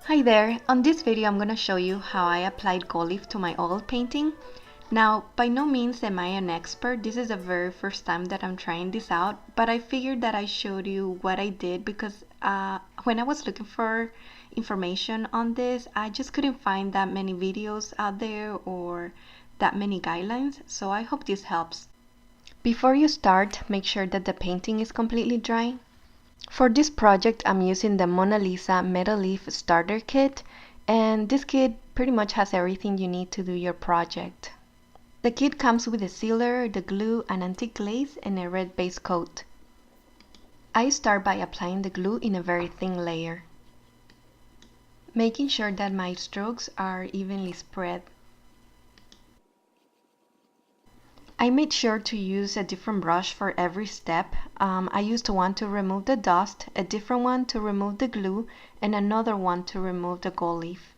Hi there, on this video I'm going to show you how I applied gold leaf to my oil painting. Now, by no means am I an expert, this is the very first time that I'm trying this out, but I figured that I showed you what I did because when I was looking for information on this, I just couldn't find that many videos out there or that many guidelines, so I hope this helps. Before you start, make sure that the painting is completely dry. For this project, I'm using the Monalisa Metal Leaf Starter Kit, and this kit pretty much has everything you need to do your project. The kit comes with a sealer, the glue, an antique glaze, and a red base coat. I start by applying the glue in a very thin layer, making sure that my strokes are evenly spread. I made sure to use a different brush for every step. I used one to remove the dust, a different one to remove the glue, and another one to remove the gold leaf.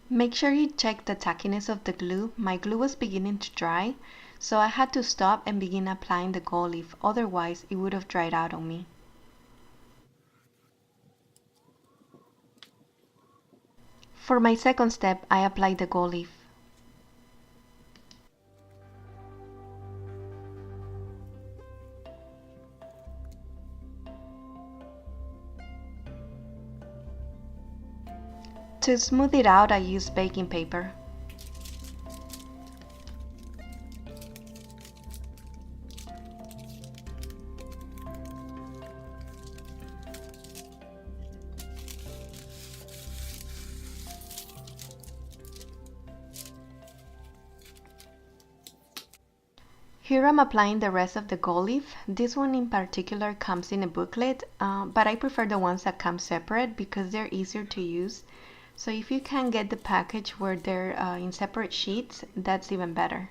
Make sure you check the tackiness of the glue. My glue was beginning to dry, so I had to stop and begin applying the gold leaf, otherwise it would have dried out on me. For my second step, I applied the gold leaf. To smooth it out, I used baking paper. Here I'm applying the rest of the gold leaf. This one in particular comes in a booklet, but I prefer the ones that come separate because they're easier to use. So if you can get the package where they're in separate sheets, that's even better.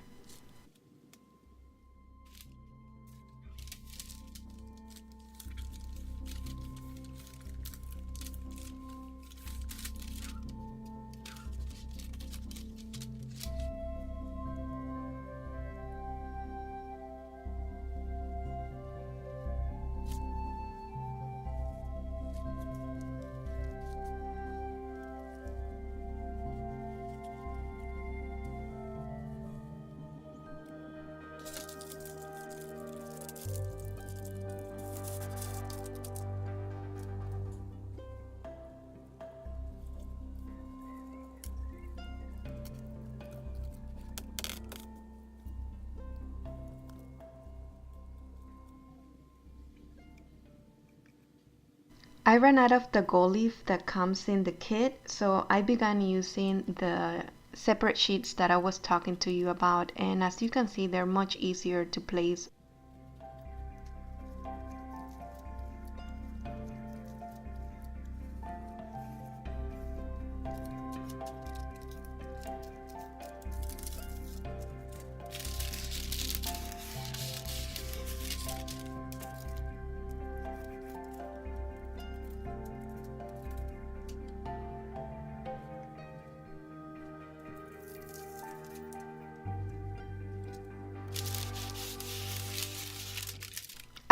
I ran out of the gold leaf that comes in the kit, so I began using the separate sheets that I was talking to you about, and as you can see, they're much easier to place.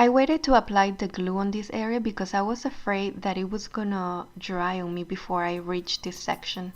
I waited to apply the glue on this area because I was afraid that it was gonna dry on me before I reached this section.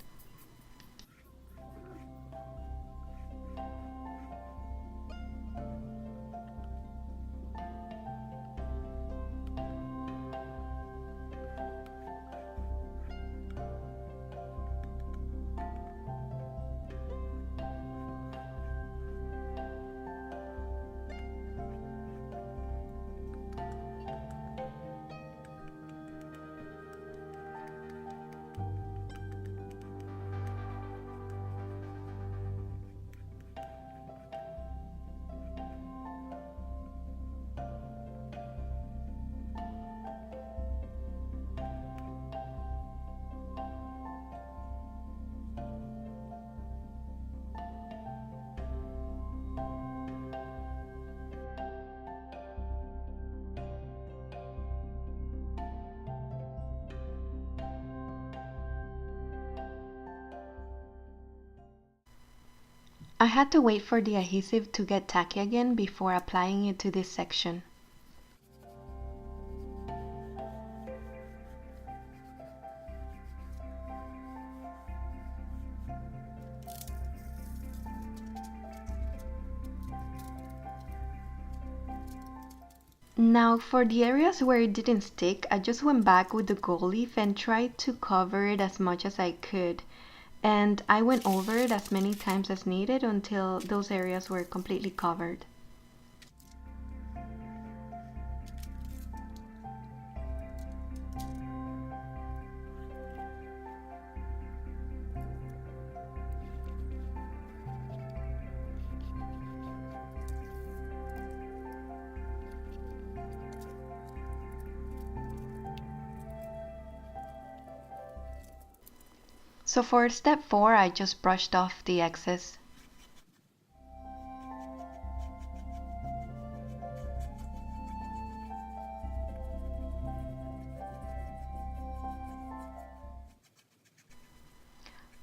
I had to wait for the adhesive to get tacky again before applying it to this section. Now for the areas where it didn't stick, I just went back with the gold leaf and tried to cover it as much as I could. And I went over it as many times as needed until those areas were completely covered. So for step 4, I just brushed off the excess.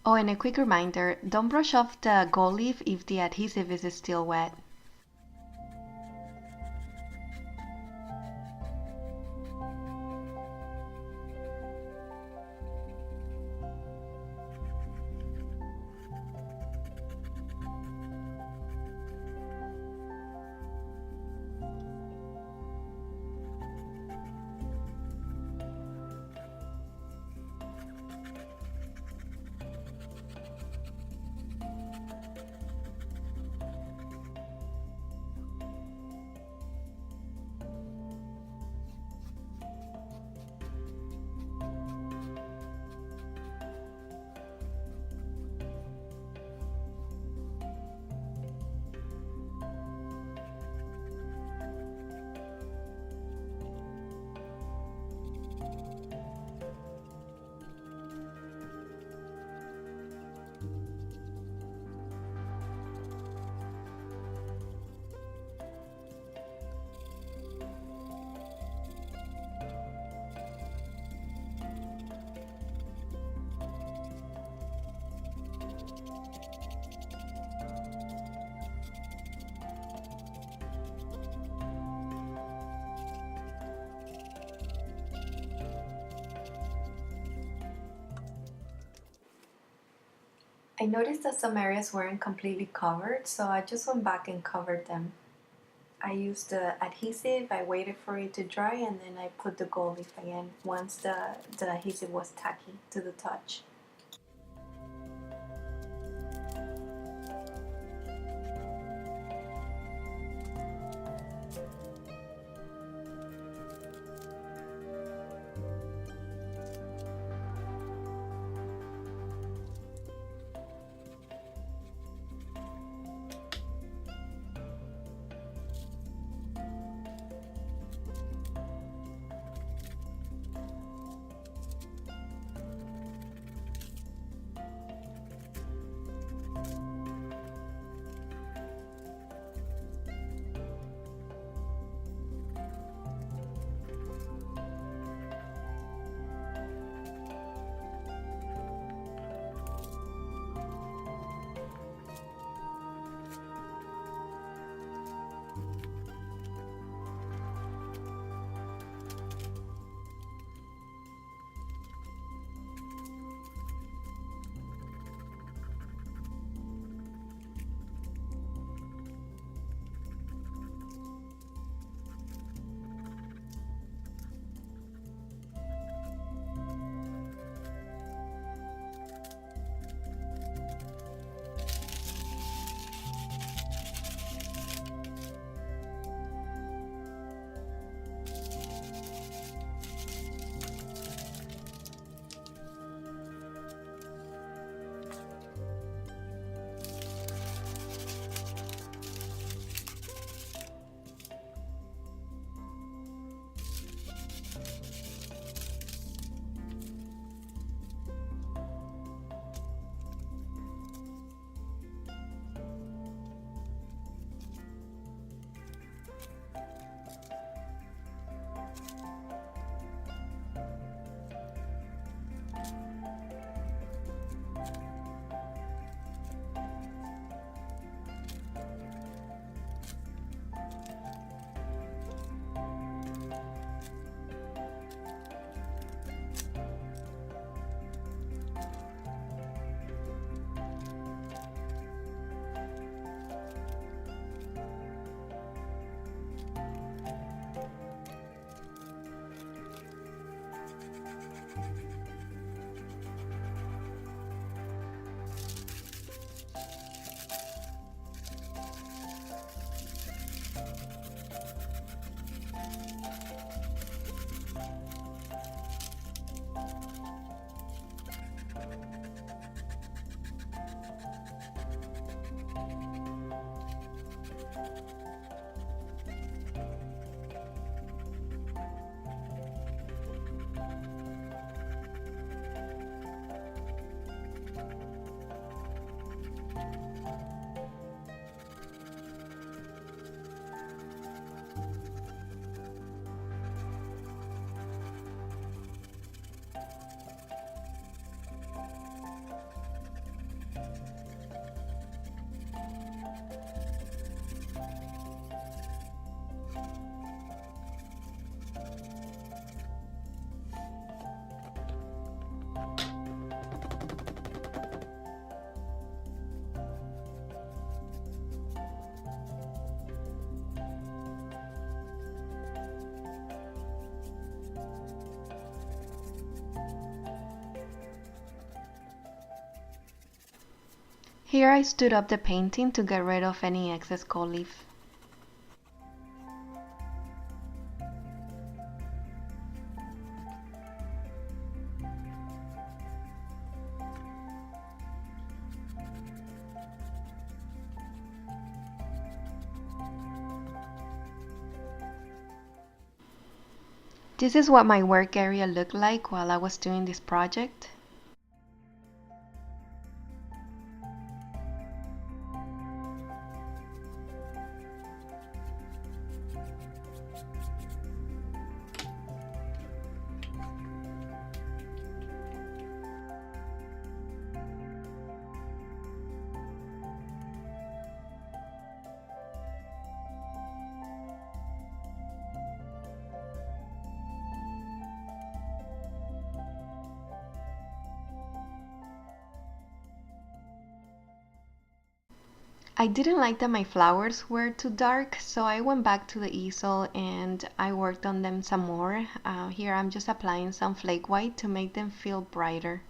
Oh, and a quick reminder, don't brush off the gold leaf if the adhesive is still wet. I noticed that some areas weren't completely covered, so I just went back and covered them. I used the adhesive, I waited for it to dry, and then I put the gold leaf again once the adhesive was tacky to the touch. Here I stood up the painting to get rid of any excess gold leaf. This is what my work area looked like while I was doing this project. I didn't like that my flowers were too dark, so I went back to the easel and I worked on them some more. Here I'm just applying some flake white to make them feel brighter.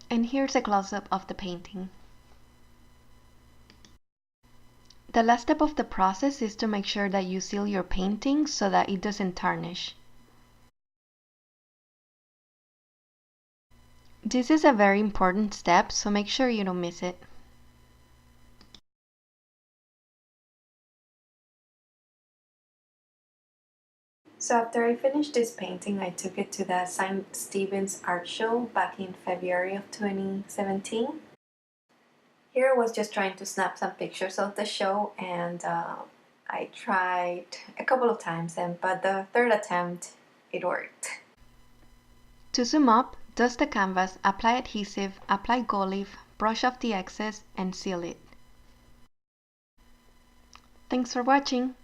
And here's a close-up of the painting. The last step of the process is to make sure that you seal your painting so that it doesn't tarnish. This is a very important step, so make sure you don't miss it. So after I finished this painting, I took it to the St. Stephen's Art Show back in February of 2017. Here I was just trying to snap some pictures of the show, and I tried a couple of times, but the third attempt, it worked. To zoom up, dust the canvas, apply adhesive, apply gold leaf, brush off the excess, and seal it. Thanks for watching!